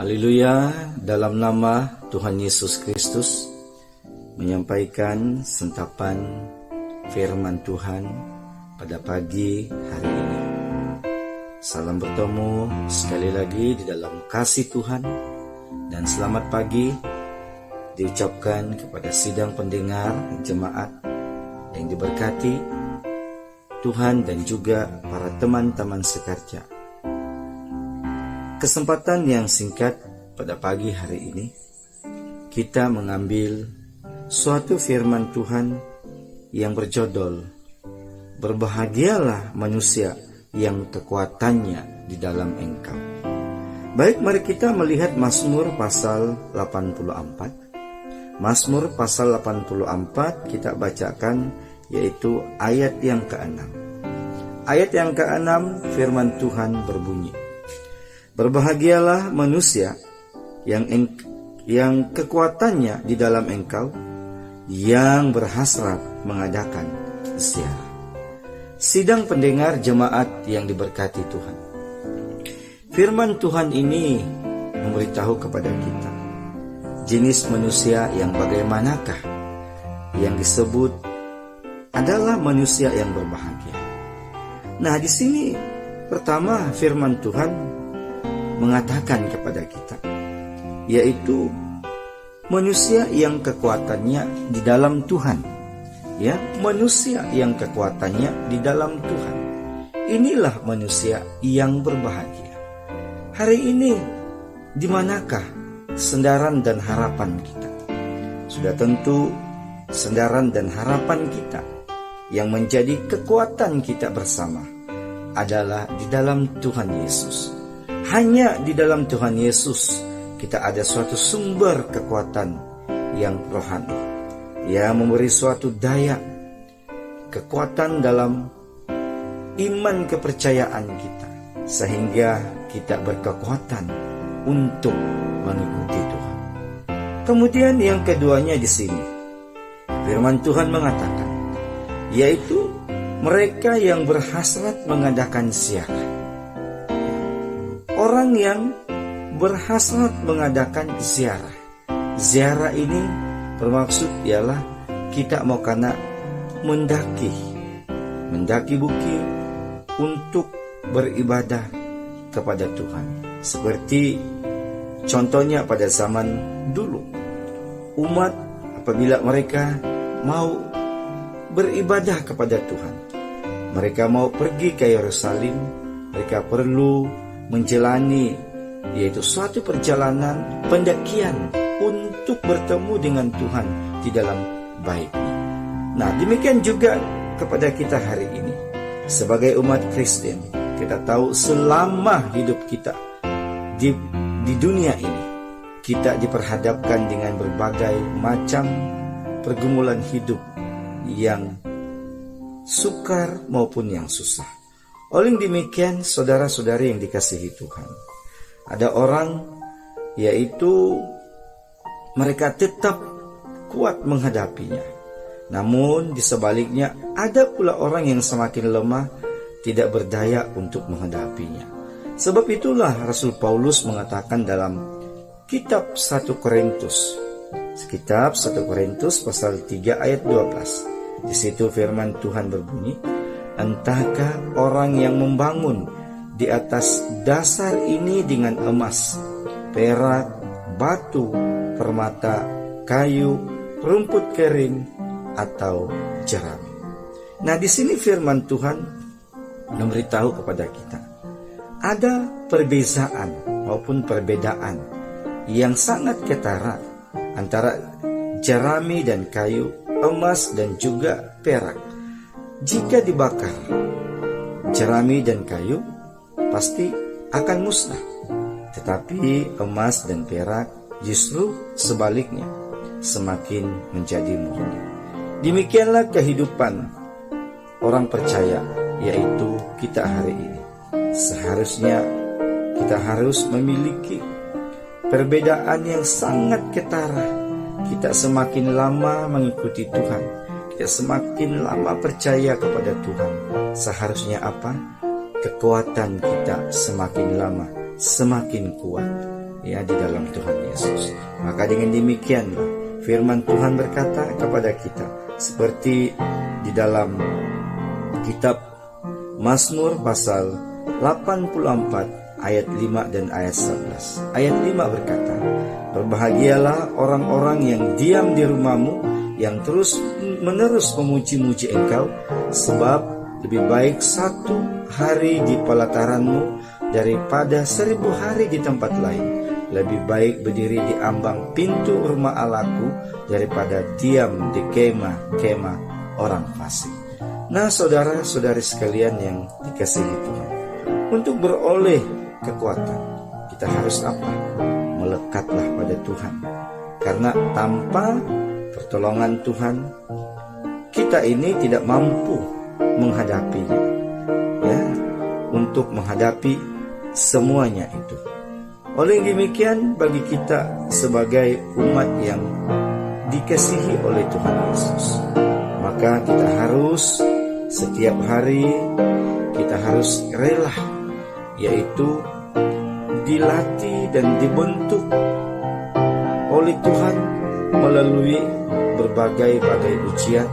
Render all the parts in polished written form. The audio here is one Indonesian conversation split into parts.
Haleluya, dalam nama Tuhan Yesus Kristus menyampaikan sentapan firman Tuhan pada pagi hari ini. Salam bertemu sekali lagi di dalam kasih Tuhan, dan selamat pagi diucapkan kepada sidang pendengar jemaat yang diberkati Tuhan dan juga para teman-teman sekerja. Kesempatan yang singkat pada pagi hari ini, kita mengambil suatu firman Tuhan yang berjudul "Berbahagialah manusia yang kekuatannya di dalam Engkau". Baik, mari kita melihat Mazmur pasal 84. Mazmur pasal 84 kita bacakan, yaitu ayat yang ke-6. Ayat yang ke-6 firman Tuhan berbunyi, "Berbahagialah manusia yang kekuatannya di dalam Engkau, yang berhasrat mengadakan ziarah." Sidang pendengar jemaat yang diberkati Tuhan, firman Tuhan ini memberitahu kepada kita jenis manusia yang bagaimanakah yang disebut adalah manusia yang berbahagia. Nah, di sini pertama firman Tuhan mengatakan kepada kita, yaitu manusia yang kekuatannya di dalam Tuhan. Ya, manusia yang kekuatannya di dalam Tuhan. Inilah manusia yang berbahagia. Hari ini, di manakah sandaran dan harapan kita? Sudah tentu sandaran dan harapan kita yang menjadi kekuatan kita bersama adalah di dalam Tuhan Yesus. Hanya di dalam Tuhan Yesus kita ada suatu sumber kekuatan yang rohani, yang memberi suatu daya, kekuatan dalam iman kepercayaan kita, sehingga kita berkekuatan untuk mengikuti Tuhan. Kemudian yang keduanya di sini, firman Tuhan mengatakan, yaitu mereka yang berhasrat mengadakan ziarah. Orang yang berhasrat mengadakan ziarah. Ziarah ini bermaksud ialah kita mau karena mendaki bukit untuk beribadah kepada Tuhan. Seperti contohnya pada zaman dulu, umat apabila mereka mau beribadah kepada Tuhan, mereka mau pergi ke Yerusalem, mereka perlu menjalani yaitu suatu perjalanan pendakian untuk bertemu dengan Tuhan di dalam baitnya. Nah, demikian juga kepada kita hari ini sebagai umat Kristen. Kita tahu selama hidup kita di dunia ini, kita diperhadapkan dengan berbagai macam pergumulan hidup yang sukar maupun yang susah. Oleh demikian, saudara-saudari yang dikasihi Tuhan, ada orang yaitu mereka tetap kuat menghadapinya. Namun di sebaliknya ada pula orang yang semakin lemah, tidak berdaya untuk menghadapinya. Sebab itulah Rasul Paulus mengatakan dalam kitab 1 Korintus pasal 3 ayat 12. Di situ firman Tuhan berbunyi, "Entahkah orang yang membangun di atas dasar ini dengan emas, perak, batu, permata, kayu, rumput kering, atau jerami." Nah, di sini firman Tuhan memberitahu kepada kita ada perbezaan maupun perbedaan yang sangat ketara antara jerami dan kayu, emas dan juga perak. Jika dibakar, jerami dan kayu pasti akan musnah. Tetapi emas dan perak justru sebaliknya semakin menjadi murni. Demikianlah kehidupan orang percaya, yaitu kita hari ini. Seharusnya kita harus memiliki perbedaan yang sangat ketara. Kita semakin lama mengikuti Tuhan, kita semakin lama percaya kepada Tuhan. Seharusnya apa? Kekuatan kita semakin lama semakin kuat. ya di dalam Tuhan Yesus. Maka dengan demikianlah firman Tuhan berkata kepada kita seperti di dalam kitab Mazmur pasal 84 ayat 5 dan ayat 11. Ayat 5 berkata, "Berbahagialah orang-orang yang diam di rumahmu, yang terus menerus memuji-muji Engkau, sebab lebih baik 1 hari di pelataranmu daripada 1000 hari di tempat lain. Lebih baik berdiri di ambang pintu rumah Allahku daripada diam di kemah-kemah orang fasik." Nah, saudara-saudari sekalian yang dikasihi Tuhan, untuk beroleh kekuatan, kita harus apa? Melekatlah pada Tuhan. Karena tanpa pertolongan Tuhan, kita ini tidak mampu menghadapinya, ya, untuk menghadapi semuanya itu. Oleh demikian, bagi kita sebagai umat yang dikasihi oleh Tuhan Yesus, maka kita harus setiap hari kita harus rela, yaitu dilatih dan dibentuk oleh Tuhan melalui berbagai-bagai ujian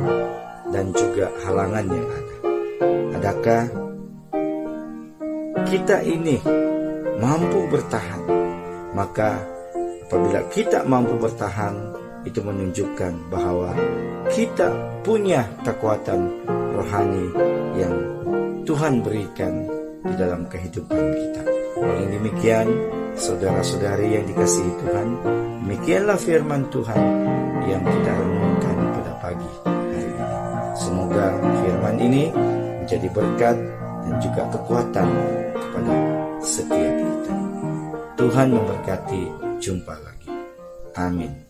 dan juga halangan yang ada. Adakah kita ini mampu bertahan? Maka apabila kita mampu bertahan, itu menunjukkan bahwa kita punya kekuatan rohani yang Tuhan berikan di dalam kehidupan kita. Oleh demikian, saudara-saudari yang dikasihi Tuhan, demikianlah firman Tuhan yang kita renungkan pada pagi hari ini. Semoga firman ini menjadi berkat dan juga kekuatan kepada setiap kita. Tuhan memberkati. Jumpa lagi. Amin.